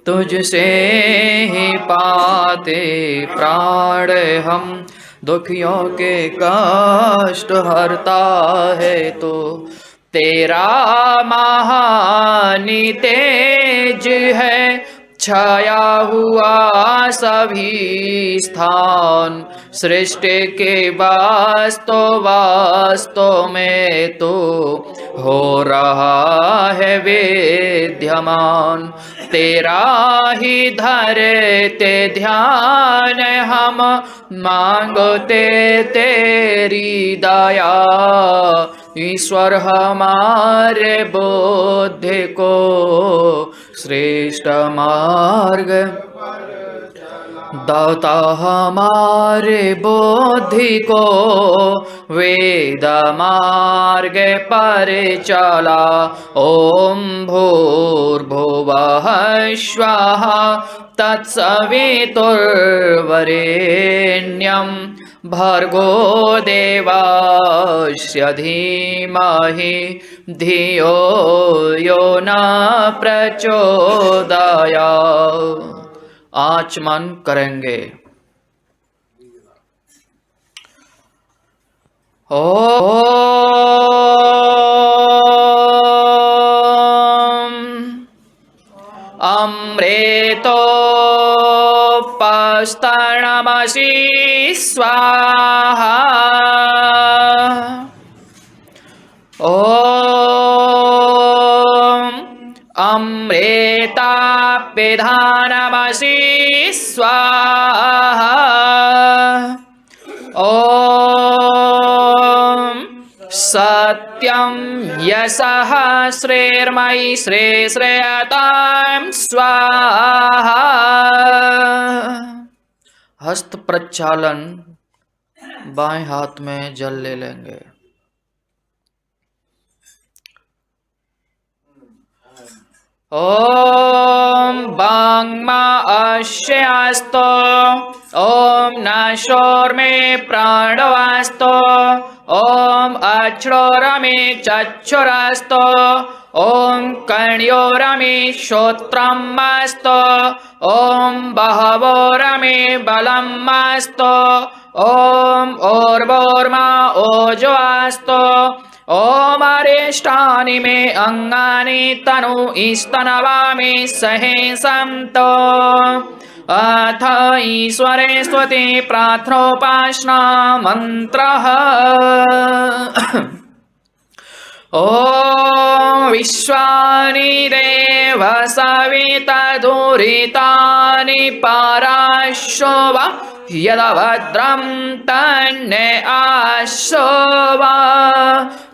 तुझसे ही पाते प्राण हम, दुखियों के कष्ट हरता है तो। तेरा महानी तेज है, छाया हुआ सभी स्थान, सृष्टि के वास्तव में तो हो रहा है विद्यमान। तेरा ही धरते ध्यान हम, मांगते तेरी दया। ईश्वर हमारे बुद्धि को श्रेष्ठ मार्ग, दाता हमारे बुद्धि को वेद मार्ग पर चला। ओम भूर्भुवः स्वः तत्सवितुर्वरेण्यं, भर्गो देवस्य धीमहि धियो यो न प्रचोदयात्। आचमन करेंगे। ओम अमृतोपस्तरणमसि स्वाहा। ओम अमृतापिधानमसि स्वाहा। ओम सत्यं यशः श्रेर्मयि श्रेयतां स्वाहा। हस्त प्रक्षालन, बाएं हाथ में जल ले लेंगे। ओम वाङ्मा अस्यास्तो, ओम नाशोर्मे प्राणवास्तो, ओम अक्षरोरमे चक्षुरास्तो, ओम कर्ण्योरमे श्रोत्रमास्तो, ओम बहवोरमे बलमास्तो, ओम ओर्वोर्मा ओजोऽस्तो, ओम अरिष्टानि मे अंगानि तनु स्तनवामि सहेसन्तो। अथ ईश्वरे स्वते प्रार्थनोपासना मंत्रः। ओम विश्वानि देव सविता दुरितानि पराशो वा, यदभद्रं तन्ने आशोवा।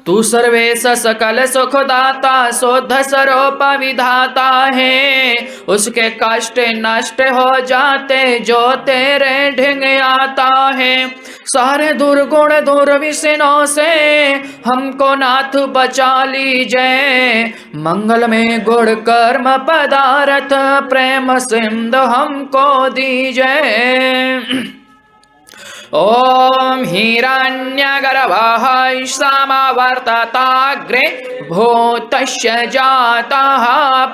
तू सर्वेश सकल सुखदाता, शोध स्वरूप विधाता है। उसके कष्ट नष्ट हो जाते जो तेरे ढिंग आता है। सारे दुर्गुण दुर्विषयों से हमको नाथ बचा लीजिए। मंगल में गुण कर्म पदार्थ प्रेम सिंधु हमको दीजिए। ओम हिरण्यगर्भः समावर्तताग्रे, भूतस्य जातः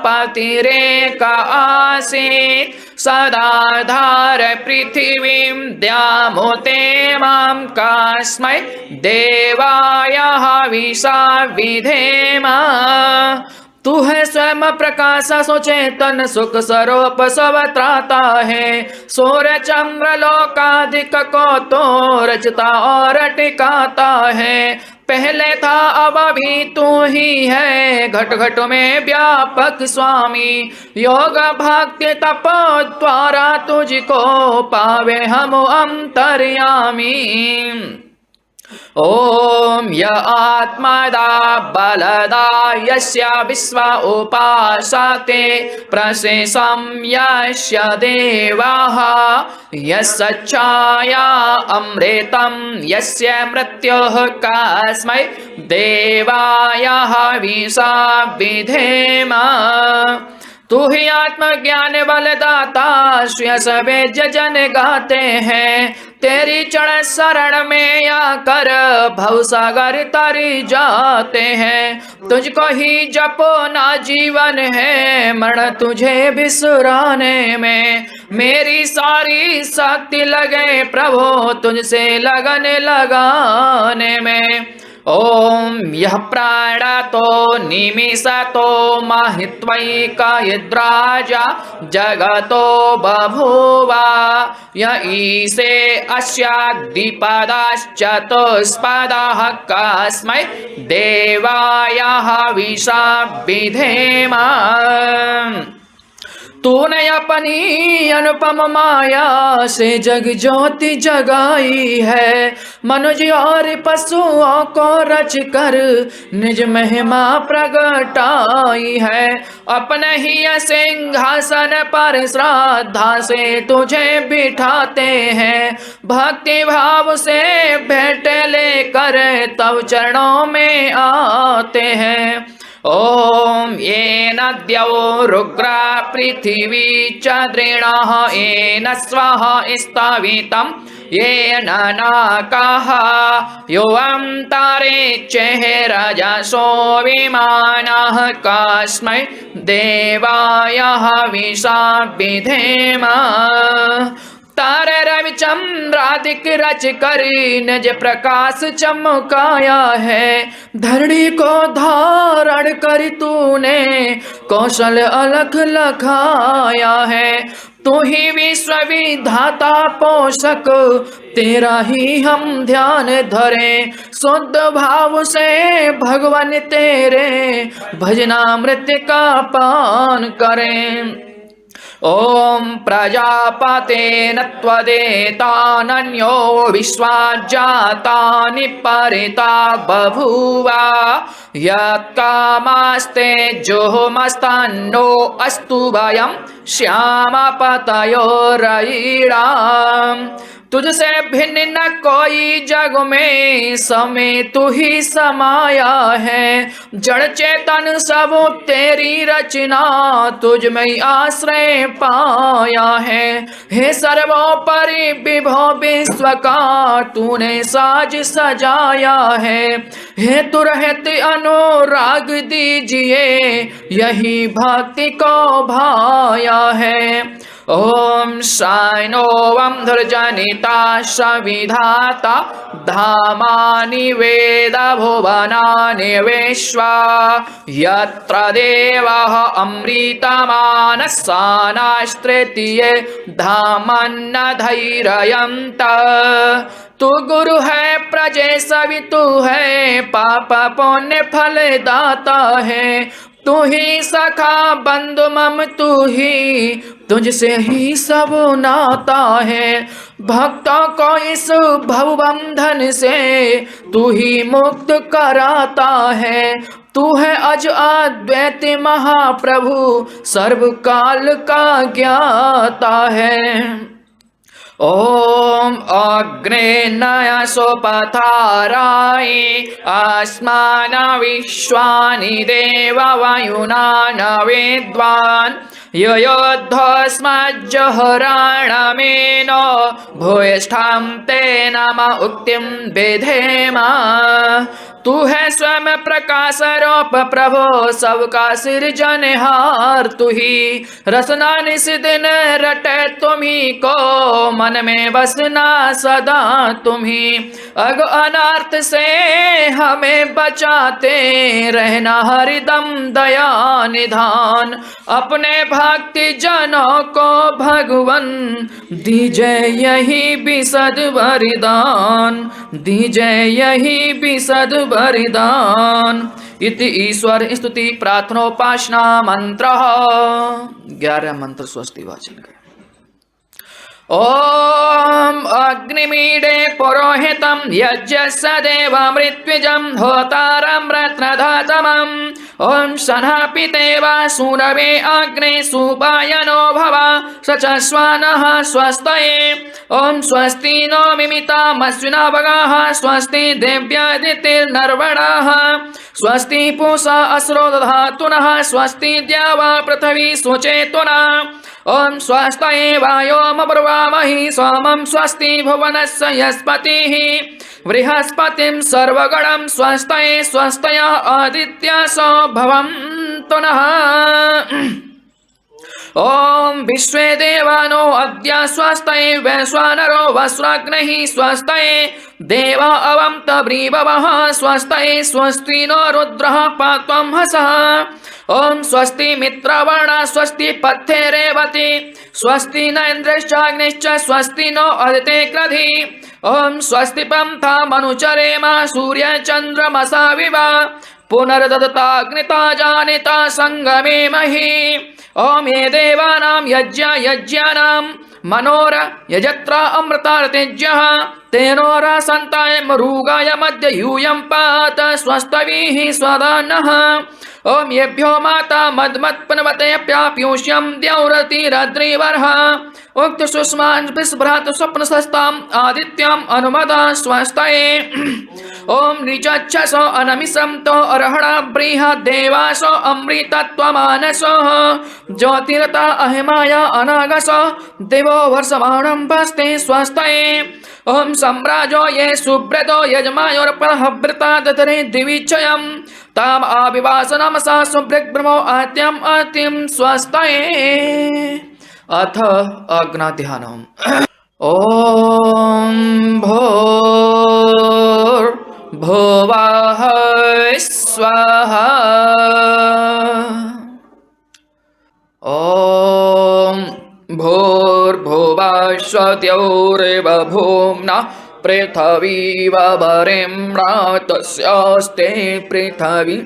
पतिरेक आसीत्। सदाधार पृथिवीं द्यामुते मां कास्मै देवाय हविषा विधेम। तू है स्वयं प्रकाश सुचेतन, सुख स्वरूप सब त्राता है। सूर्य चंद्र लोकाधिक को तो रचता और टिकाता है। पहले था अब भी तू ही है, घट घट में व्यापक स्वामी। योग भक्ति तप द्वारा तुझको पावे हम अंतर्यामी। ओम य आत्मदा बलदा यस्य विश्व उपासते, प्रशंसं यस्य देवाः। यस्सच्चाया अमृतं यस्य मृत्युः, कास्मै देवाय हविषा विधेम। तू ही आत्मज्ञान बलदाता, श्रेयस वेद्य जन गाते हैं। तेरी चरण शरण में आकर भवसागर तरी जाते हैं। तुझको ही जपो ना जीवन है, मरण तुझे बिसराने में। मेरी सारी शक्ति लगे प्रभु तुझसे लगन लगाने में। ओम यह प्राणतो निमिषतो महित्वैकयद्राजा जगतो बभूवा। य ईशे अस्याद्विपदाश्चतुष्पदः कस्मै देवाय हविषा विधेम। तूने अपनी अनुपम माया से जग ज्योति जगाई है। मनुष्य और पशुओं को रच कर निज महिमा प्रगटाई है। अपने ही सिंहासन पर श्रद्धा से तुझे बिठाते हैं। भक्ति भाव से भेंट लेकर तब चरणों में आते हैं। ओम येन द्यौ रुग्रा पृथिवी चन्द्रेणः येन स्वः स्थावितं येन नाकः योऽं तारेच्चेरजसो विमानः कस्मै देवाय हविषा विधेम। तारे रविचंद्रादिक रच कर निज प्रकाश चमकाया है। धरणी को धारण कर तूने कौशल अलख लखाया है। तू ही विश्व विधाता पोषक, तेरा ही हम ध्यान धरें। शुद्ध भाव से भगवान तेरे भजनामृत का पान करें। ओम प्रजापतेन त्वदेतानन्यो विश्वाजातानि परिता बभूवा। यत्कामास्ते जुहुमस्तन्नो अस्तु वयं श्यामपतयोरयीणाम्। तुझसे भिन्न न कोई जग में, समय तू ही समाया है। जड़ चेतन सब तेरी रचना, तुझ में आश्रय पाया है। हे सर्वोपरि विभो विश्व का तूने साज सजाया है। हे तुरहित अनुराग दीजिए, यही भक्ति को भाया है। ओम साइनो वम धुर्जनिता सविधाता धामानि वेद भुवनानि विश्वा। यत्र देवः अमृतमानस्सानास्तृतीये धामन्न धैर्यन्त। तू गुरु है प्रजे सवितु है, पाप पुण्य फल दाता है। तू ही सखा बंधु मम तू ही, तुझसे ही सब नाता है। भक्तों को इस भव बंधन से तू ही मुक्त कराता है। तू है अज अद्वैत महाप्रभु, सर्वकाल का ज्ञाता है। ओम अग्ने नयसोपथाराय अस्मान विश्वानि देव वायुना न विद्वान्। योद्धस्मज्जहराणमेन भूयिष्ठां ते नम उक्तिं विधेम। तू है स्वयं प्रकाश रूप प्रभो, सबका सृजनहार तू ही। रसना निस दिन रटे तुम्ही को, मन में बसना सदा तुम्ही। अग अनर्थ से हमें बचाते रहना हरदम दया निधान। अपने भक्ति जनों को भगवन दीजय यही विशद वरदान, दीजय यही विशद वरदान। इति ईश्वर स्तुति प्रार्थनोपासना मंत्र। 11 मंत्र स्वस्ति वाचन करें। ॐ अग्निमीडे पुरोहितं यज्ञस्य देवमृत्युजं होतारं रत्नधातमम् ॐ शनपिते वा सूरवे अग्ने सुपायनो भव स च स्वानः स्वस्तये ॐ स्वस्ति नो मिमितामश्विनावगाः स्वस्ति देव्यादितिर्नर्वणाः स्वस्ति पूषा असुरो दधातुनः स्वस्ति द्यावा पृथिवी सुचेतुना ॐ स्वस्तये वायोमब्रवामहि सोमं स्वस्ति भुवनस्य यस्पतिः बृहस्पतिं सर्वगणं स्वस्तये स्वस्तया आदित्यासो भवन्तु नः ॐ विश्वे देवानो अद्य स्वस्तये वैश्वानरो वस्वाग्निः स्वस्तये देवा अवन्त ब्रीववः स्वस्तये स्वस्ति नो रुद्रः पात्वं हसः ॐ स्वस्ति मित्रवर्णा स्वस्ति पथ्ये रेवती स्वस्ति न इन्द्रश्चाग्निश्च स्वस्ति नो अदिते क्रधि ॐ स्वस्ति पन्था मनुचरेम सूर्यचन्द्रमसा विवा पुनर्दत्ताग्निता जानिता संगमे महि ॐ ये देवानां यज्ञानां मनोर यजत्रा अमृतार्तेज्यः तेनोर सन्ताय मरुगाय मध्य यूयं पात स्वस्तभिः स्वदानः ॐ येभ्यो माता मद्मत्पनवते प्याप्यूष्यं द्यौरतिरद्रिवर्ह उक्त सुष्मान् विस्भ्रात स्वप्नसस्ताम् आदित्यम् अनुमदा स्वस्तये ॐ ऋचच्छसो अनमिषं अर्हणा बृहद्देवासो अमृतत्वमानसो ज्योतिरता अहिमाया अनागसो देवो वर्षमाणं वस्ते स्वस्तये ॐ सम्राजो ये सुब्रतो यजमायोर्पहवृता दतरे दिविचयं ताम आविवासनमसा सुभृग्ब्रह्मो आत्यम् आतिं स्वस्तये अथ अग्नाध्यानम् ॐ भूर्भुवः स्वः ॐ भूर्भुवः स्वद्यौरेव भूम्ना पृथिवीवरेम्रातस्यास्ते पृथिवी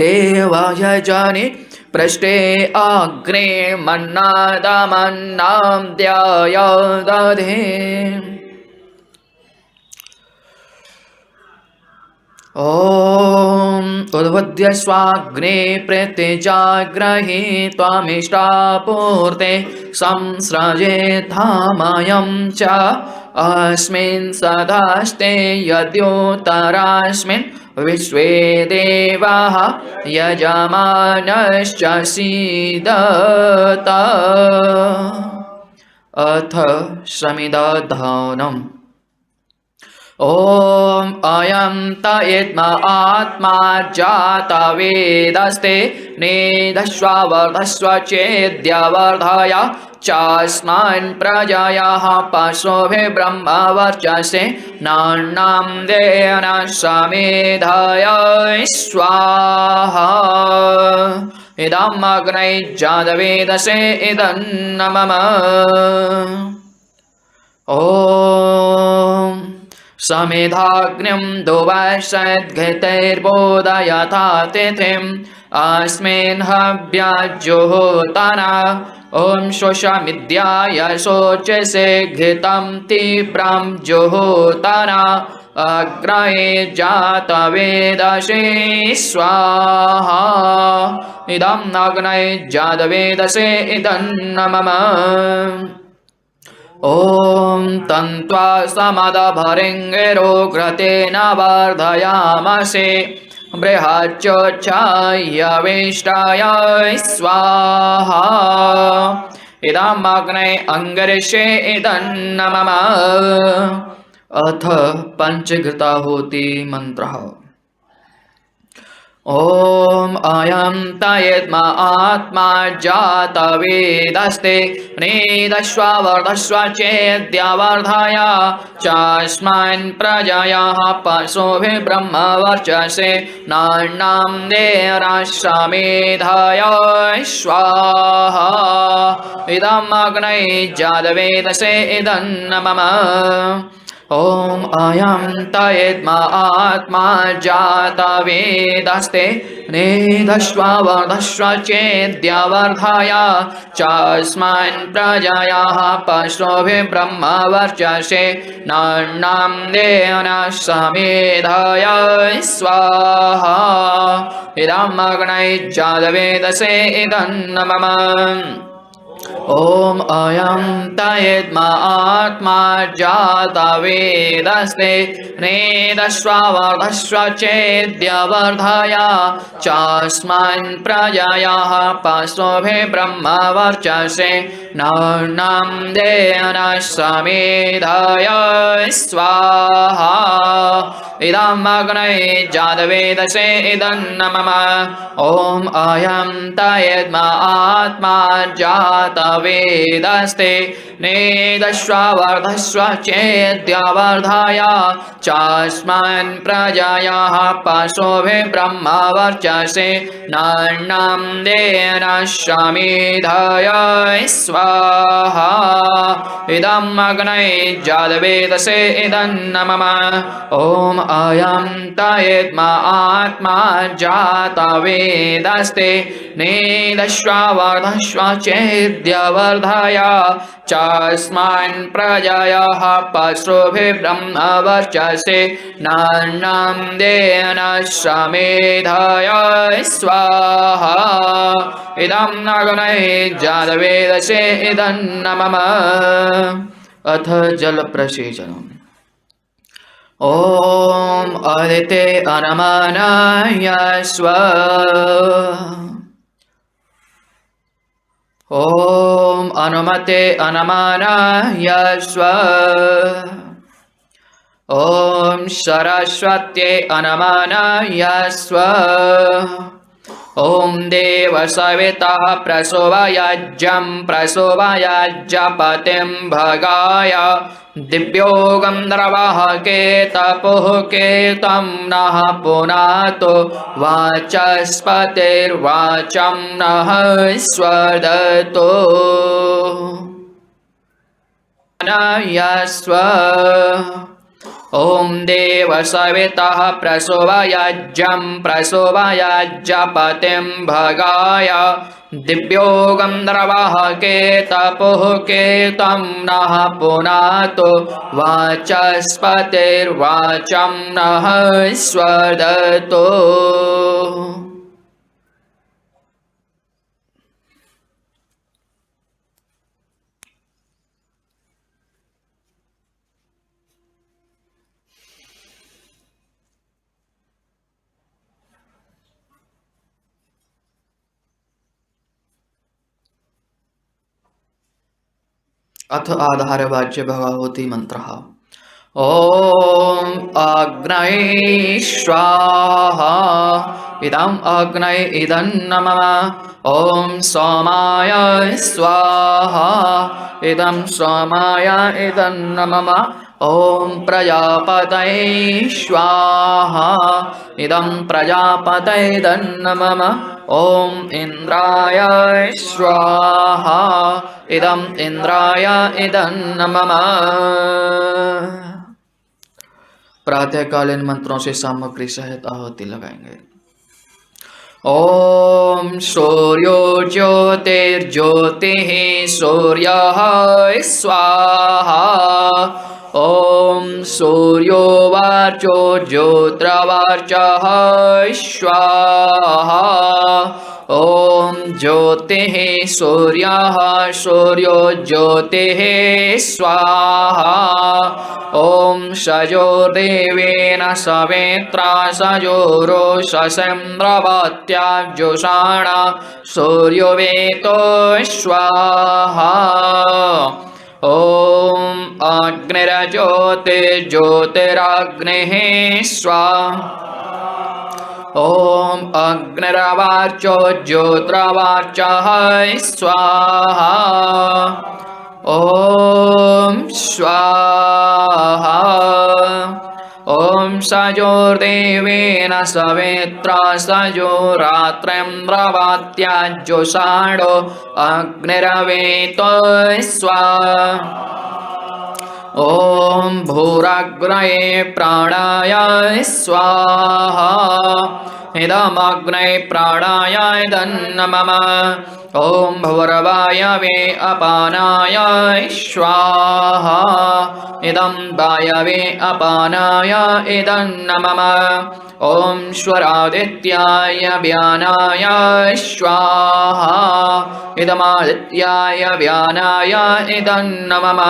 देवायजने पृष्ठे अग्ने मन्नादमन्नां द्यायदधे ॐ उद्बुद्ध्य स्वाग्ने प्रत्यजाग्रहे त्वामिष्टापूर्ते संसृजेथामयं च अस्मिन् सदास्ते यद्योतरास्मिन् विश्वे देवाः यजमानश्च सीदत अथ शमिदधानम् ॐ अयं तयेत्म आत्मा जातवेदस्ते नेदश्वावर्धस्व चेद्यवर्धय चास्मान् प्रजायाः पशुभिः ब्रह्मवर्चसे नान्नां देन समेधाय स्वाहा इदम् अग्नै जातवेदसे इदन्न मम ॐ समेधाग्निं दुवशद्घृतैर्बोधयथा तिथिम् अस्मिन् हव्याज्जुहोतना ॐ शोषमिद्याय शोचसे घृतं तीव्रं जुहोतना अग्रये जातवेदसे स्वाहा इदम् अग्नये जातवेदसे इदन्न मम ॐ तन्त्वा समदभरिङ्गिरो घृतेन वर्धयामसे बृहच्चोच्छायवेष्टाय स्वाहा इदम् अग्नये अङ्गरिषे इदन्न मम अथ पञ्चघृताहुति मन्त्रः ॐ अयं तयेत्म आत्मा जातवेदस्ते नेदश्वावर्धस्व चेद्यवर्धय चास्मान् प्रजायाः पशुभिः ब्रह्मवर्चसे नान्नां देराश्रमेधाय स्वाहा इदम् अग्नये जातवेदसे इदन्न मम ॐ अयं तयेद्मा आत्मा जातवेदस्ते नेदश्व वर्धश्व चेद्यवर्धाय चास्मान् प्रजायाः पशुभिः ब्रह्मवर्चसे नन्नां देन समेधाय स्वाहा इदम् अग्नये जातवेदसे इदन्नमम ॐ अयं तयेद्मा आत्मा जातवेदस्ते नेदश्व वर्धश्व चेद्यवर्धाय चास्मान् प्रजायाः पशुभिः ब्रह्मवर्चसे नन्नां देन समेधाय स्वाहा इदम् अग्नये जातवेदसे इदन्नमम ॐ अयं तयेद्मा आत्मा जातवेदस्ते नेदश्व वर्धश्व चेद्यवर्धाय चास्मान् प्रजायाः पशुभिः ब्रह्मवर्चसे नन्नां देन समेधाय स्वाहा इदम् अग्नये जातवेदसे इदन्नमम ॐ अयं तयेद्मा आत्मा जातवेदस्ते नेदश्व वर्धश्व चेद्यवर्धाय चास्मान् प्रजायाः पशुभिः ब्रह्मवर्चसे नन्नां देन समेधाय स्वाहा इदम् अग्नये जातवेदसे इदन्नमम अथ जलप्रसेचनम् ॐ अदिते अनमनाय स्व ॐ अनुमते अनमनाय स्व ॐ सरस्वत्यै अनमनाय स्व ॐ देवसवितः प्रसोवयज्ञं प्रसोवयज्ञपतिं भगाय दिव्यो गन्धर्वः केतपुः केतं नः पुनातो वाचस्पतिर्वाचं नः स्वदतो नयस्व ॐ देवसवितः प्रसोवयज्ञं प्रसोवयज्ञपतिं भगाय दिव्यो गन्धर्वः केतपुः केतं नः पुनातो वाचस्पतिर्वाचं नः स्वदतो अथ आधारवाच्य भगवती मंत्रः ॐ अग्नये स्वाहा इदम् अग्नये इदन्नमः ॐ सोमाय स्वाहा इदं सोमाय इदन्नमः ॐ प्रजापतये स्वाहा इदं प्रजापतये इदन्नमः ॐ इन्द्राय स्वाहा इदम् इन्द्राय इदन्नमः प्रातःकालीन मंत्रों से सामग्री सहित आहुति लगाएंगे। ॐ सूर्यो ज्योतिर्ज्योतिः सूर्यः स्वाहा ॐ सूर्यो वाचो ज्योतिर्वाचः स्वाहा ॐ ज्योतिः सूर्यः सूर्यो ज्योतिः स्वाहा ॐ सजोर्देवेन सवेत्रा सजोरोषसेन्द्रवत्याजुषाणा सूर्योवेतो स्वाहा ॐ अग्निर्ज्योतिर्ज्योतिरग्निः स्वाहा ॐ अग्निर्वाचो ज्योतिर्वाचः स्वाहा ॐ स्वाहा ॐ सजोर्देवेन सवेत्रा सजोरात्रेन्द्रवत्याजुषाणो अग्निरवेतो स्वाहा ॐ भूराग्नये प्राणाय स्वाहा इदमग्नये प्राणाय इदन्नमम ॐ भूर्वायवे अपानाय स्वाहा इदं वायवे अपानाय इदन्नमम ॐ स्वरादित्याय व्यानाय स्वाहा इदमादित्याय व्यानाय इदन्नमम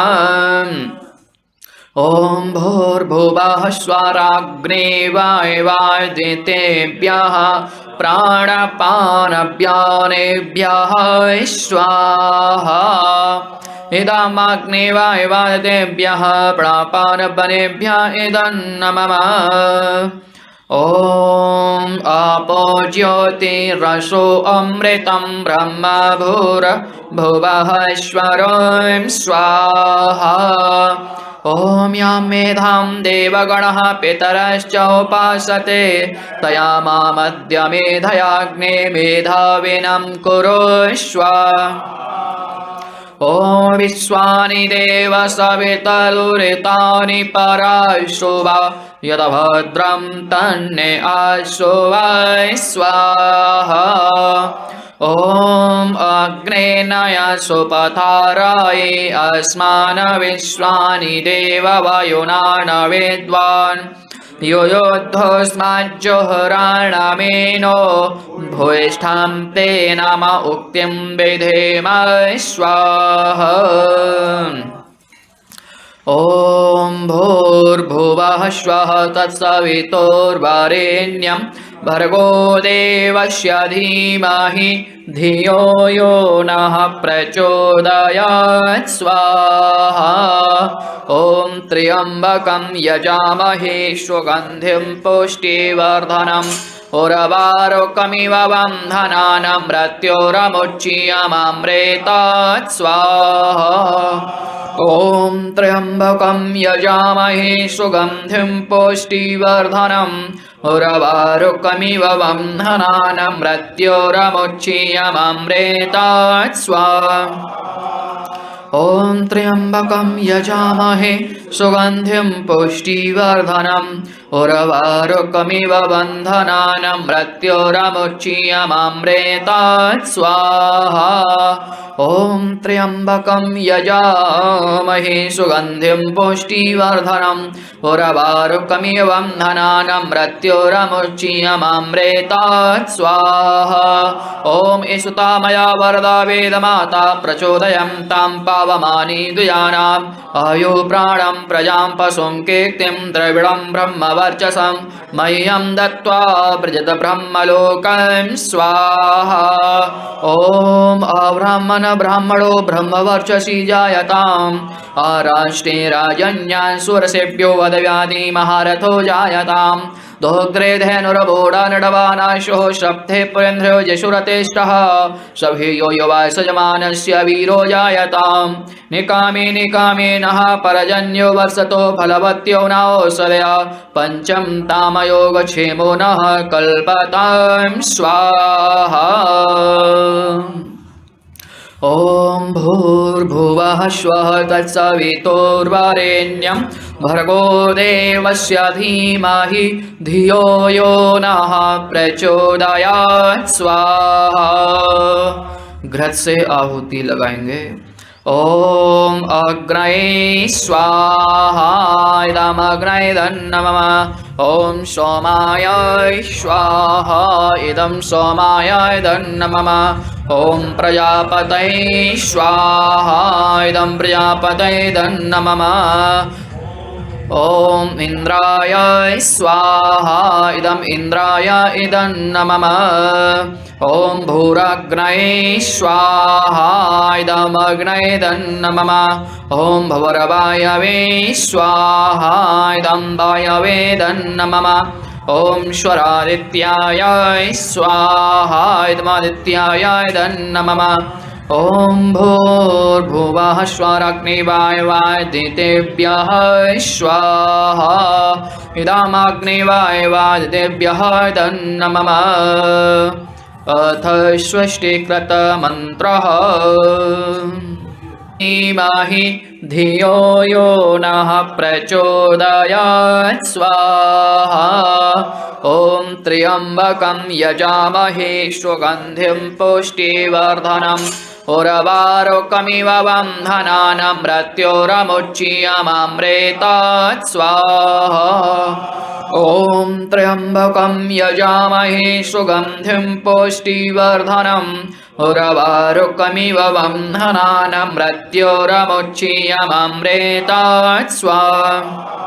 ॐ भूर्भुवः स्वराग्ने वायवादितेभ्यः प्राणपानव्यानेभ्यः स्वाहा इदमग्ने वायवादितेभ्यः प्राणपानवनेभ्यः इदन्नमम ॐ आपो ज्योतिरसो अमृतं ब्रह्म भूर्भुवः स्वरों स्वाहा ॐ यां मेधां देवगणः पितरश्च उपासते तया मामद्य मेधयाग्ने मेधाविनं कुरुष्व ॐ विश्वानि देव सवितरुरितानि पराशुवा यदभद्रं तन्ने आशुवा स्वाहा ॐ अग्नेनाय सुपथाराय अस्मान् विश्वानि देव वायुना न विद्वान् यो योद्धोस्माज्जुहुराणमेनो भूयिष्ठां ते नाम उक्तिं विधेम स्वाहा ॐ भूर्भुवः स्वः तत्सवितुर्वरेण्यं भर्गो देवस्य धीमहि धियो यो नः प्रचोदयात् स्वाहा ॐ त्र्यम्बकं यजामहे सुगन्धिं पुष्टिवर्धनम् उर्वारुकमिव बन्धनानां मृत्योरमुच्यमामृतात् स्वाहा ॐ त्र्यम्बकं यजामहे सुगन्धिं पुष्टिवर्धनम् उर्वारुकमिव बन्धनानां मृत्योरमुच्यमामृतात् स्वाहा ॐ त्र्यम्बकं यजामहे सुगन्धिं पुष्टिवर्धनम् उर्वारुकमिव बन्धनानां मृत्योरमुच्यमामृतात् स्वाहा ॐ त्र्यम्बकं यजामहे सुगन्धिं पुष्टिवर्धनम् उर्वारुकमिव बन्धनानां मृत्योरमुच्यमामृतात् स्वाहा ॐ ईशुतामया वरदा वेदमाता प्रचोदयन्तां पावमानि द्विजानाम् आयु प्राणं प्रजां पशुं कीर्तिं द्रविडं ब्रह्मवर्चसं मह्यं दत्त्वा व्रजत ब्रह्मलोकं स्वाहा ॐ अब्राह्मण ब्राह्मणो ब्रह्मवर्चसि जायताम् आराष्ट्रे राजन्यान् सुरसेभ्यो वदव्याधि महारथो जायताम् दोग्रे धेनुरवोढानडवानाशो शब्दे पुरेन्द्रो यशुरतेष्टः सभेयो युवा सजमानस्य वीरो जायताम् निकामे निकामे नः परजन्यो वर्षतो फलवत्यो नौषधया पञ्चम तामयोगक्षेमो नः कल्पतां स्वाहा ॐ भूर्भुवः स्वः तत्सवितुर्वरेण्यं भर्गो देवस्य धीमहि धियो यो नः प्रचोदयात् स्वाहा घृत से आहुति लगाएंगे। ॐ अग्नये स्वाहा इदमग्नये नमः ॐ सोमाय स्वाहा इदं सोमाय नमः ॐ प्रजापतये स्वाहा इदं प्रजापतये नमः ॐ इन्द्राय स्वाहा इदं इन्द्राय नमः ॐ भूरग्नये स्वाहा इदमग्नये नमः ॐ भवर्वायवे स्वाहा इदं वायवे नमः ॐ स्वरादित्याय स्वाहा इदमादित्याय नमः ॐ भूर्भुवः स्वराग्निवायवादितेभ्यः स्वाहा इदमग्निवायवादितेभ्यः नमः अथ स्वस्तिकृत मन्त्रः धीमहि धियो यो नः प्रचोदयात् स्वाहा ॐ त्र्यम्बकं यजामहे सुगन्धिं पुष्टिवर्धनम् उर्वारुकमिव बन्धनानां मृत्योरमुच्यमामृतात् स्वाहा ॐ त्र्यम्बकं यजामहे सुगन्धिं पुष्टिवर्धनम् उर्वारुकमिव बन्धनानां मृत्योरमुच्यमामृतात् स्वाहा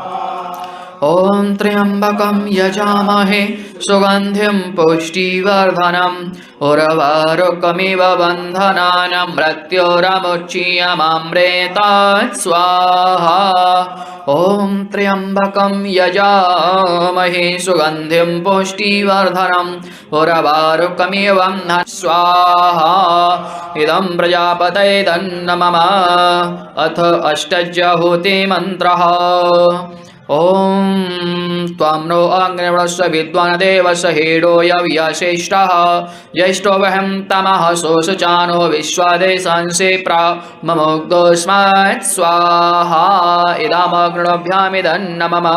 ॐ त्र्यम्बकं यजामहे सुगन्धिं पुष्टिवर्धनम् उर्वारुकमिव बन्धनानां मृत्योरमुच्यमामृतात् स्वाहा ॐ त्र्यम्बकं यजामहे सुगन्धिं पुष्टिवर्धनम् उर्वारुकमिव बन्धनानां स्वाहा इदं प्रजापतये तन्नमः अथ अष्टज्यहूति मन्त्रः ॐ त्वं नो अग्निर्वणस्य विद्वान् देवस्य हेडो यव्यश्रेष्ठः ज्येष्ठो वहं तमः सोऽसुचानो विश्वादेशंसि प्रमुग्धोऽस्मात् स्वाहा इदमग्निभ्यामिदन्नमः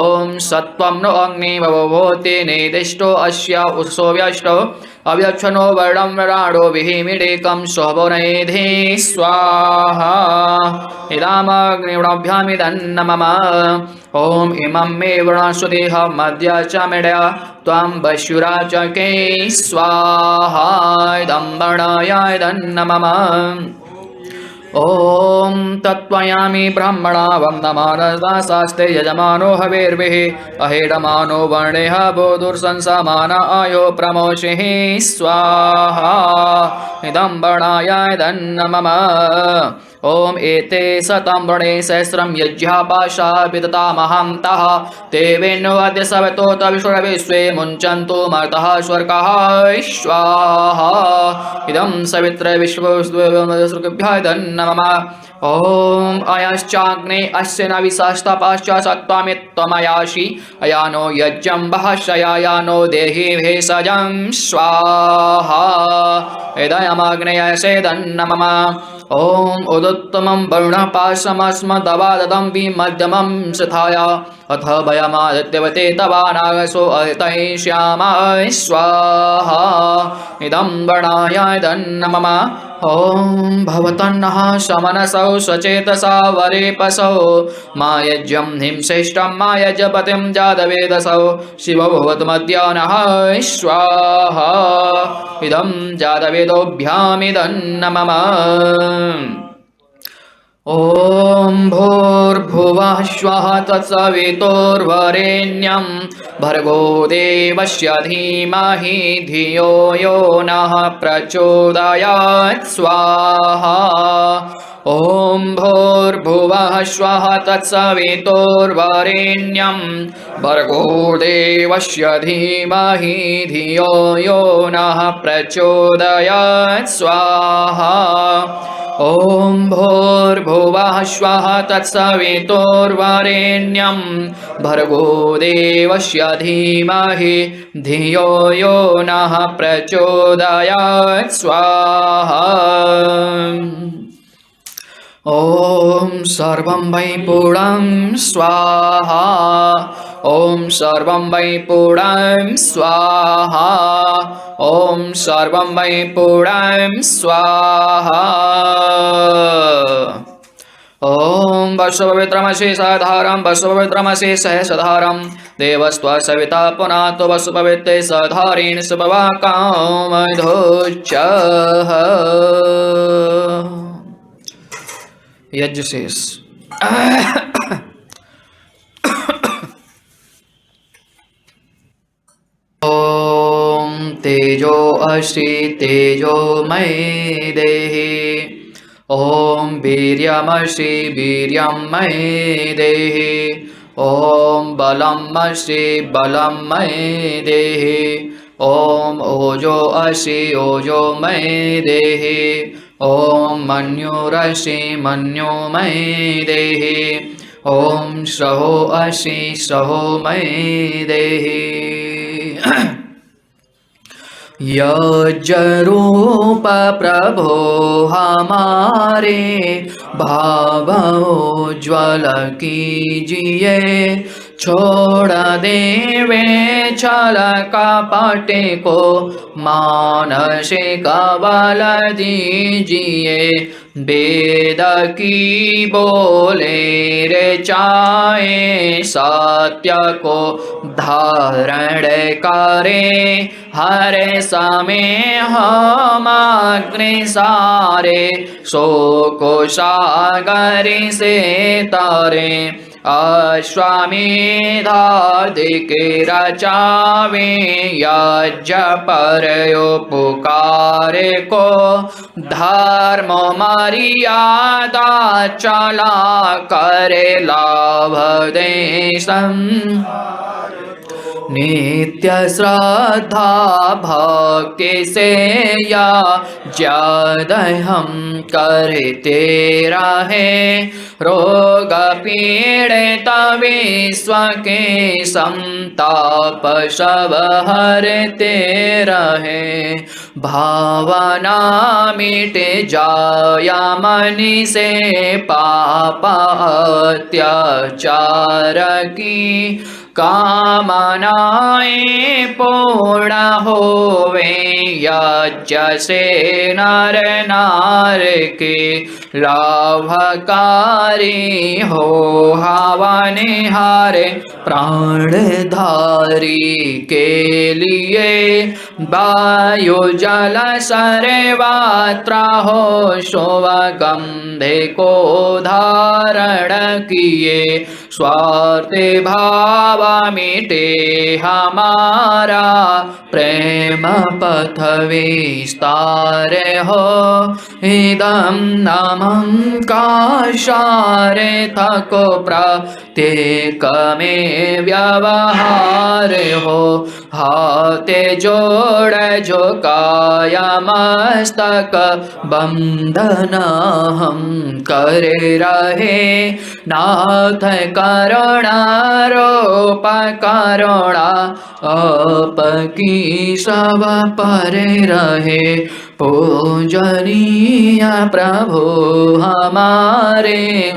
ॐ सत्वं नो अग्निर्भवति निर्दिष्टो अस्य उत्सो व्यष्टो अव्यक्षनो वर्णं राडो विहिमिडेकं शोभनैधि स्वाहा इदमग्निभ्यामिदन्नमः ॐ इमं मे वृणस्वदेह मध्य च मिडया त्वं वश्युरा च के स्वाहा इदं वर्णायादन्नमः ॐ तत्त्वयामि ब्रह्मणा वन्दमानदासास्ते यजमानो हविर्भिः अहेडमानो वर्णेह बोधुर्संसमान आयो प्रमोषिः स्वाहा इदं वर्णायादन्नमः ॐ एते शतं वृणे सहस्रं यज्ञः पाशा विदतामहन्तः ते वेन्नो अद्य सवतोत विश्वे मुञ्चन्तु मर्तः स्वर्गः स्वाहा इदं सवित्र विश्वभ्यः नमः ॐ अयश्चाग्ने अस्य न विशास्तपाश्च सत्त्वमित्त्वमयासि अयानो यज्ञं बहशयायानो देहि भेषजं स्वाहा इदमग्नयसेदन्नमः ॐ उदुत्तमं वर्णपाशमस्मदवादतं विमध्यमं शथाय अथ वयमादित्यवते तवानागसो अहितैष्यामः स्वाहा इदं वर्णायादन्नमः ॐ भवतन्नः समनसौ सचेतसा वरेपसौ मा यज्ञं हिंश्रेष्ठं मा यजपतिं जातवेदसौ शिवो भवतमद्यानः स्वाहा इदं जातवेदोभ्यामिदन्नमः ॐ भूर्भुवः स्वः तत्सवितुर्वरेण्यं भर्गो देवस्य धीमहि धियो यो नः प्रचोदयात् स्वाहा ॐ भूर्भुवः स्वः तत्सवितुर्वरेण्यं भर्गो देवस्य धीमहि धियो यो नः प्रचोदयात् स्वाहा ॐ भूर्भुवः स्वः तत्सवितुर्वरेण्यं भर्गो देवस्य धीमहि धियो यो नः प्रचोदयात् स्वाहा ॐ सर्वं वै पूर्णं स्वाहा ॐ सर्वं वै पूर्णं स्वाहा ॐ सर्वं वै पूर्णं स्वाहा ॐ वसुपवित्रमसि सधारं वसुपवित्रमसि सहस्रधारं देवस्त्वा सविता पुनातो वसुपवित्रे सधारेण सुपवाकामधोच्चः यज्ञ शेष ॐ तेजो अश्रि तेजोमयि देहि ॐ वीर्यमश्रि वीर्यं मयि देहि ॐ बलमश्रि बलं मयि देहि ॐ ओजो अश्रि ओजो मयि देहि ॐ मन्युरश्रि मन्यो मयि देहि ॐ सहो अश्रि सहो मयि देहि यज्ञ रूप प्रभो हमारे भाव उज्ज्वल कीजिए, छोड़ देवे छल कपट को मानसिक बल दीजिए। वेद की बोले रे चाहे सत्य को धारण करे, हर समय हम अग्निसारे सो को सागर से तारे। अश्वमेधादिक रचावे यज्ञ पर उपकार को, धर्म मर्यादा चला करे लाभ दे नित्य श्रद्धा भक्ति से या ज्यादा हम करते रहे, रोग पीड़ित विश्व के संताप सब हरते रहे। भावना मिट जाया मन से पाप अत्याचार की, कामनाएं पूर्ण होवे यज्ञ से नर नार के, लाभकारी हो हवन हारे प्राणधारी के लिए। वायु जल सर्वत्र हो शोभगंधे को धारण किए, स्वार्थ भाव मिटे हमारा प्रेम पथ विस्तार हो। इदं नामं काशार थको प्रत्येक में व्यवहार हो। हाथे जोड़ झुकाया मस्तक बंधन हम करे रहे, नाथ करुणा रूप करुणा आपकी सब पर रहे। पूजनीय प्रभु हमारे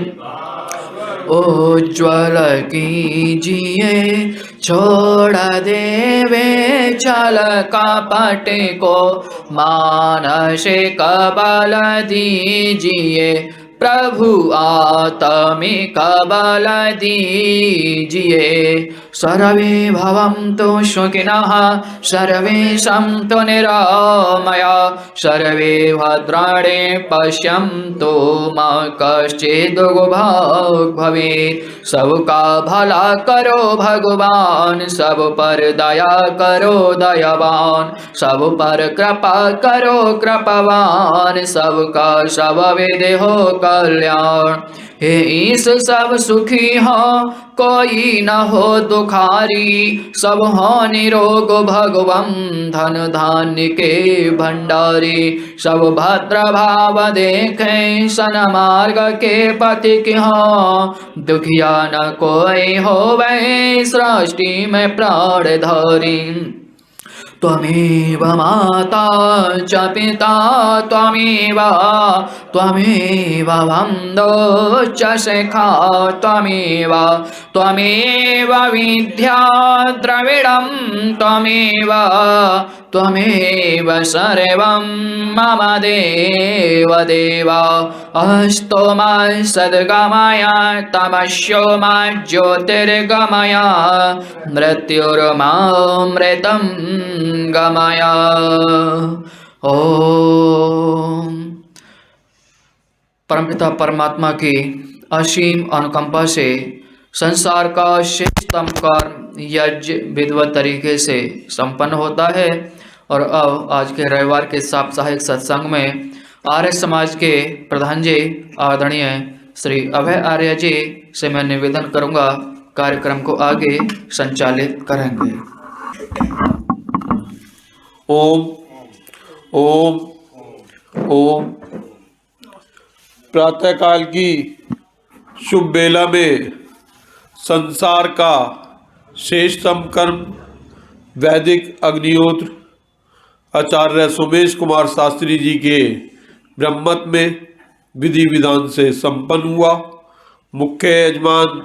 उज्ज्वल कीजिए, छोड़ देवे छल कपट को मानसिक बल दीजिए। प्रभु आत्मिक बल दीजिए। सर्वे भवन्तु सुखिनः, सर्वे सन्तु निरामया, सर्वे भद्राणि पश्यन्तु मा कश्चित् दुर्भोग भवेत्। सबका भला करो भगवान, सब पर दया करो दयावान, सब पर कृपा करो कृपावान, सबका सब विधि हो कल्याण। हे ईश सब सुखी हो कोई न हो दुखारी, सब हो निरोग भगवं धन धान्य के भंडारी। सब भद्र भाव देखे सन्मार्ग के पथिक हो, दुखिया न कोई होवे सृष्टि में प्राणधारी। त्वमेव माता च पिता त्वमेव, त्वमेव बन्धो च सखा त्वमेव, त्वमेव विद्या द्रविडं त्वमेव, त्वमेव सर्वं मम देव देव। अस्तु मा सद्गमय तमस्यो मा ज्योतिर्गमय, मृत्युर्मामृतं गमय। ओम। परमपिता परमात्मा की असीम अनुकंपा से संसार का श्रेष्ठतम कर्म यज्ञ विधिवत तरीके से संपन्न होता है। और अब आज के रविवार के साप्ताहिक सत्संग में आर्य समाज के प्रधान जी आदरणीय श्री अभय आर्य जी से मैं निवेदन करूंगा कार्यक्रम को आगे संचालित करेंगे। ओम ओम ओम। प्रातःकाल की शुभ बेला में संसार का श्रेष्ठतम कर्म वैदिक अग्निहोत्र आचार्य सोमेश कुमार शास्त्री जी के ब्रह्मत में विधि विधान से संपन्न हुआ। मुख्य यजमान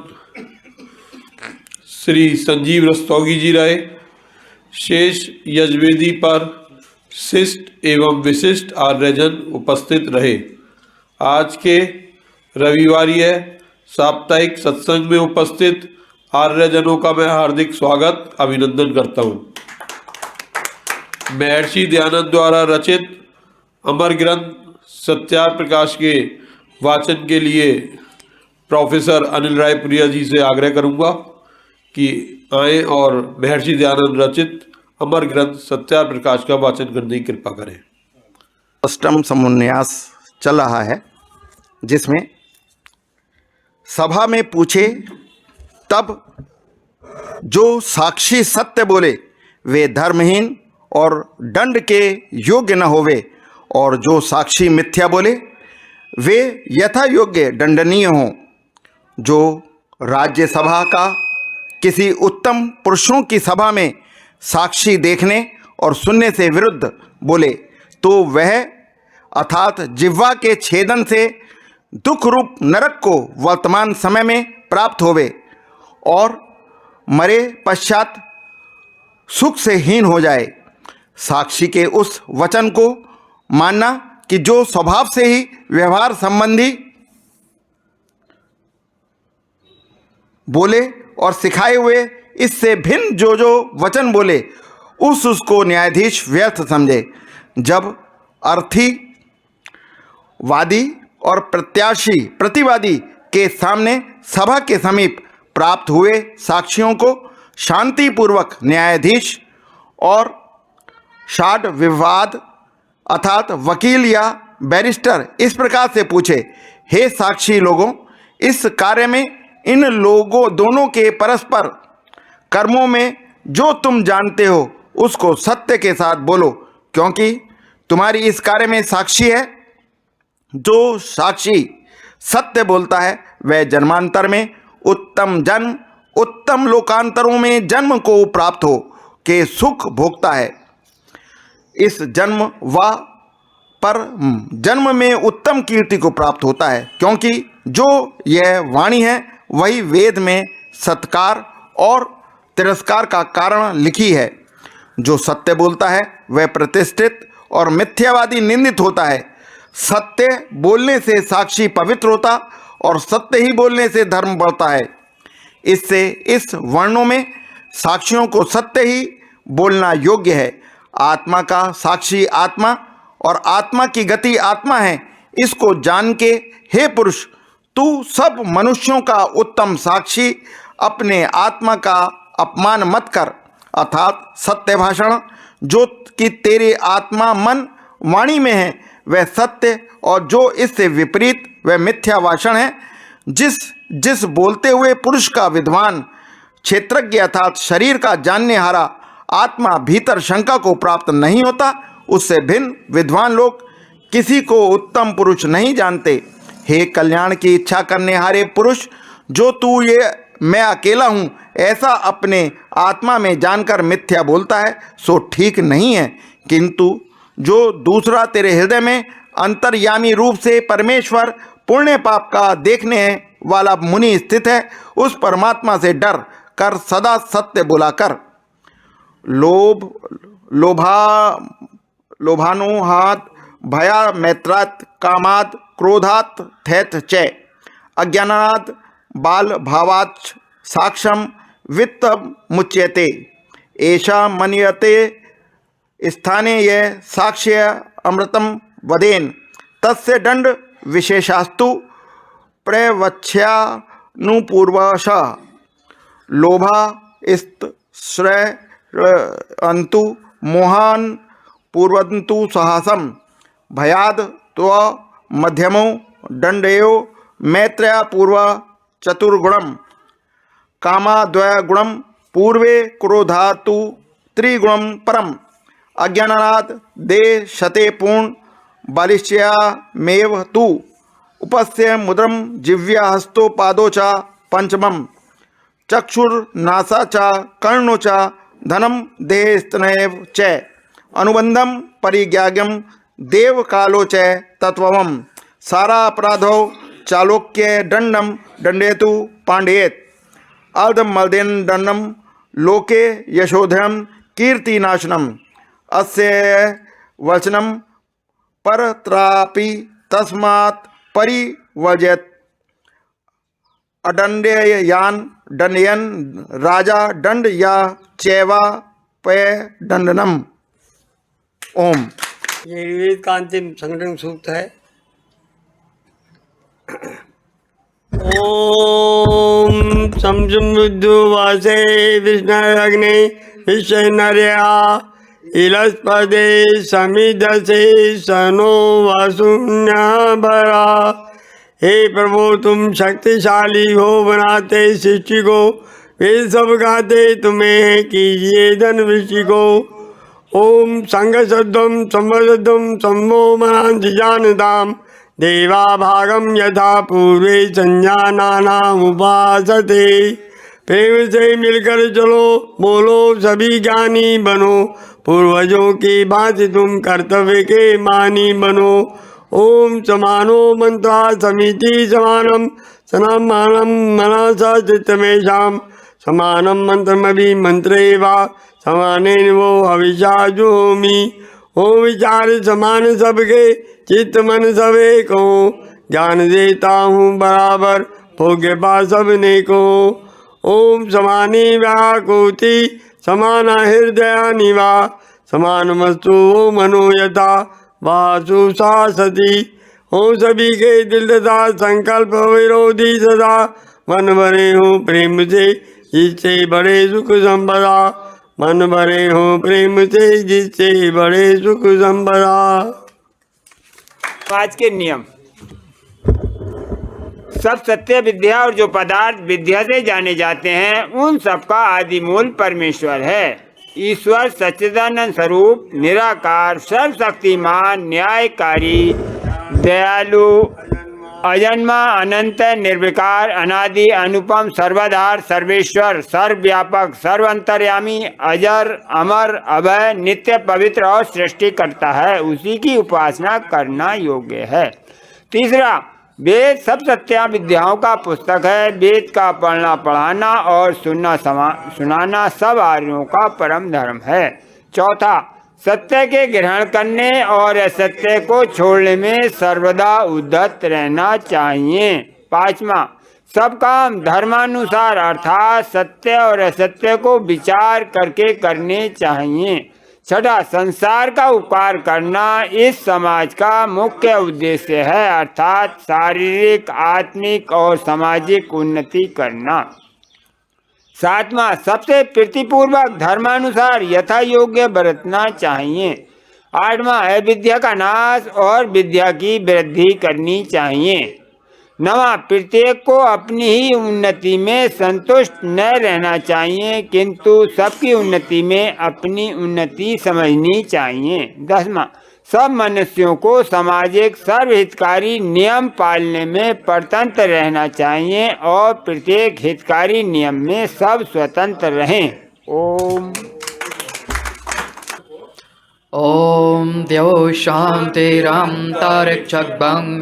श्री संजीव रस्तोगी जी रहे। शेष यजवेदी पर शिष्ट एवं विशिष्ट आर्यजन उपस्थित रहे। आज के रविवारीय साप्ताहिक सत्संग में उपस्थित आर्यजनों का मैं हार्दिक स्वागत अभिनंदन करता हूँ। महर्षि दयानंद द्वारा रचित अमर ग्रंथ सत्यार प्रकाश के वाचन के लिए प्रोफेसर अनिल रायपुरिया जी से आग्रह करूंगा कि आए और महर्षि दयानंद रचित अमर ग्रंथ सत्यार प्रकाश का वाचन करने की कृपा करें। अष्टम समुन्यास चल रहा है, जिसमें सभा में पूछे तब जो साक्षी सत्य बोले वे धर्महीन और दंड के योग्य न होवे, और जो साक्षी मिथ्या बोले वे यथा योग्य दंडनीय हों। जो राज्यसभा का किसी उत्तम पुरुषों की सभा में साक्षी देखने और सुनने से विरुद्ध बोले तो वह अर्थात जिह्वा के छेदन से दुख रूप नरक को वर्तमान समय में प्राप्त होवे और मरे पश्चात सुख से हीन हो जाए। साक्षी के उस वचन को मानना कि जो स्वभाव से ही व्यवहार संबंधी बोले और सिखाए हुए इससे भिन्न जो वचन बोले उसको न्यायाधीश व्यर्थ समझे। जब अर्थी वादी और प्रत्याशी प्रतिवादी के सामने सभा के समीप प्राप्त हुए साक्षियों को शांतिपूर्वक न्यायाधीश और शाड विवाद अर्थात वकील या बैरिस्टर इस प्रकार से पूछे, हे साक्षी लोगों, इस कार्य में इन लोगों दोनों के परस्पर कर्मों में जो तुम जानते हो उसको सत्य के साथ बोलो, क्योंकि तुम्हारी इस कार्य में साक्षी है। जो साक्षी सत्य बोलता है वह जन्मांतर में उत्तम जन्म उत्तम लोकांतरों में जन्म को प्राप्त हो के सुख भोगता है। इस जन्म व पर जन्म में उत्तम कीर्ति को प्राप्त होता है, क्योंकि जो यह वाणी है वही वेद में सत्कार और तिरस्कार का कारण लिखी है। जो सत्य बोलता है वह प्रतिष्ठित और मिथ्यावादी निंदित होता है। सत्य बोलने से साक्षी पवित्र होता और सत्य ही बोलने से धर्म बढ़ता है। इससे इस वर्णों में साक्षियों को सत्य ही बोलना योग्य है। आत्मा का साक्षी आत्मा और आत्मा की गति आत्मा है। इसको जान के हे पुरुष, तू सब मनुष्यों का उत्तम साक्षी अपने आत्मा का अपमान मत कर, अर्थात सत्य भाषण जो कि तेरे आत्मा मन वाणी में है वह सत्य, और जो इससे विपरीत वह मिथ्या भाषण है। जिस बोलते हुए पुरुष का विद्वान क्षेत्रज्ञ अर्थात शरीर का जानने हारा आत्मा भीतर शंका को प्राप्त नहीं होता, उससे भिन्न विद्वान लोग किसी को उत्तम पुरुष नहीं जानते। हे कल्याण की इच्छा करने हारे पुरुष, जो तू ये मैं अकेला हूँ ऐसा अपने आत्मा में जानकर मिथ्या बोलता है सो ठीक नहीं है, किंतु जो दूसरा तेरे हृदय में अंतर्यामी रूप से परमेश्वर पुण्य पाप का देखने वाला मुनि स्थित है, उस परमात्मा से डर कर सदा सत्य बोला कर। लोभानुहात भया मैत्रात कामात क्रोधात थैत च अज्ञानात बाल भावात साक्षम वित्त मुच्यते ऐसा मन्यते स्थाने यह साक्ष्य अमृतम वदेन तस्य दंड विशेषास्तु प्रवक्ष्यानुपूर्वश लोभा श्रय अंतु मोहान पूर्वन्तु साहसम भयाद त्व मध्यमो दंडेयो मैत्र्या पूर्व चतुर्गुणम कामाद्वय गुणम पूर्वे क्रोधातु त्रिगुणम परम अज्ञानात् दे शते पूर्ण बालिश्यामेव तु उपस्य मुद्रम जिव्या हस्तो पादो च पंचमम चक्षुर्नासा च कर्णो च धनम देहस्तनैव च अनुबंधम परिज्ञागम देव कालो च तत्वम सारा अपराधो चालोक्य दंडम दंडेतु पांडेत अर्धमर्देन दंडम लोके यशोधरम कीर्तिनाशनम अस्य वचनम परत्रापि तस्मात् परिवर्जयत् अदंडयान दंडयन राजा दंड या चैवा पय दंडनम। ओम। ये ऋग्वेद का अंतिम संगठन सूक्त है। ओम समझुद्ध वासे विष्णुअग्नि विश्वनर्या इलस्पदे समिदसे सनो वासुन्या भरा। हे प्रभु तुम शक्तिशाली हो, बनाते सृष्टि को, वे सब गाते तुम्हें, कीजिए धन वृष्टि को। ओम संगशब्दम संवशब्दम संभो मनांति जानताम देवा भागम यथा पूर्वे संजानाना उपासते। प्रेम से मिलकर चलो, बोलो सभी ज्ञानी बनो, पूर्वजों की भांति तुम कर्तव्य के मानी बनो। ओम समानो मंत्रा समिति समानम समानम मनसा चित्तमेषाम समानम मंत्रमभि मंत्रे वा समानेन वो हविषा जुहोमि। ओम विचार समान सबके, चित्त मन सब एक हो, ज्ञान देता हूँ बराबर, भोग्य पा सबने को। ओम समानी व्याकुति समान हृदय निवा समानमस्तु वो मनो यथा वासु सा सती। ओम सभी के दिल तथा संकल्प विरोधी सदा मन भरे हो प्रेम से, जिससे बड़े सुख संपदा। मन भरे हो प्रेम से, जिससे बड़े सुख संपदा। आज के नियम। सब सत्य विद्या और जो पदार्थ विद्या से जाने जाते हैं उन सबका आदि मूल परमेश्वर है। ईश्वर सच्चिदानंद स्वरूप, निराकार, सर्वशक्तिमान, न्यायकारी, दयालु, अजन्मा, अनंत, निर्विकार, अनादि, अनुपम, सर्वाधार, सर्वेश्वर, सर्वव्यापक, सर्वअंतर्यामी, अजर, अमर, अभय, नित्य, पवित्र और सृष्टि करता है। उसी की उपासना करना योग्य है। तीसरा, वेद सब सत्या विद्याओं का पुस्तक है। वेद का पढ़ना पढ़ाना और सुनाना सब आर्यों का परम धर्म है। चौथा, सत्य के ग्रहण करने और असत्य को छोड़ने में सर्वदा उद्यत रहना चाहिए। पांचवा, सब काम धर्मानुसार अर्थात सत्य और असत्य को विचार करके करने चाहिए। छठा, संसार का उपकार करना इस समाज का मुख्य उद्देश्य है, अर्थात शारीरिक, आत्मिक और सामाजिक उन्नति करना। सातवां, सबसे प्रीतिपूर्वक धर्मानुसार यथा योग्य बरतना चाहिए। आठवां, अविद्या का नाश और विद्या की वृद्धि करनी चाहिए। नवा, प्रत्येक को अपनी ही उन्नति में संतुष्ट न रहना चाहिए, किंतु सबकी उन्नति में अपनी उन्नति समझनी चाहिए। दसवां, सब मनुष्यों को सामाजिक सर्वहितकारी नियम पालने में परतंत्र रहना चाहिए और प्रत्येक हितकारी नियम में सब स्वतंत्र रहें। ओम। ओम द्यौ शान्तिरन्तरिक्षं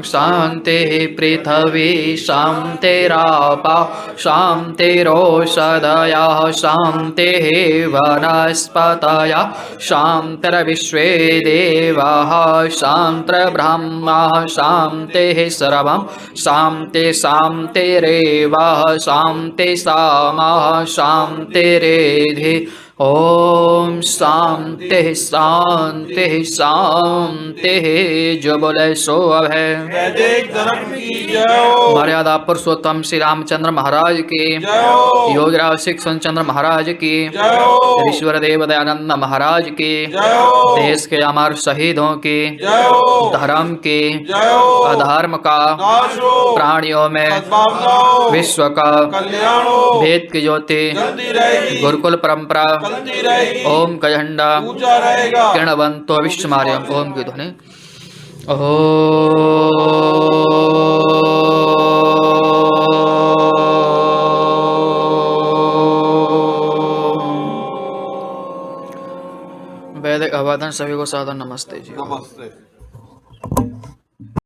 शान्तिः पृथिवी शान्तिरापः शान्तिरोषधयः शान्तिः वनस्पतयः शान्तिर्विश्वे देवाः शान्तिर्ब्रह्म शान्तिः सर्वं शान्ति शान्तिरेव शान्ति सामः शान्तिरेधि। ओम शांति शांति शांति। जो बोले सो अब है। मर्यादा पुरुषोत्तम श्री रामचंद्र महाराज की, योगराज शिक्षण चंद्र महाराज की, ईश्वर देव दयानंद महाराज की, देश के अमर शहीदों की, धर्म की, अधर्म का, प्राणियों में विश्व का, भेद की ज्योति, गुरुकुल परंपरा, ओम का झंडा किरणवंतो विश्वमार्यम। ओम की ध्वनि। वैदिक अभिवादन, सभी को सादर नमस्ते जी। नमस्ते।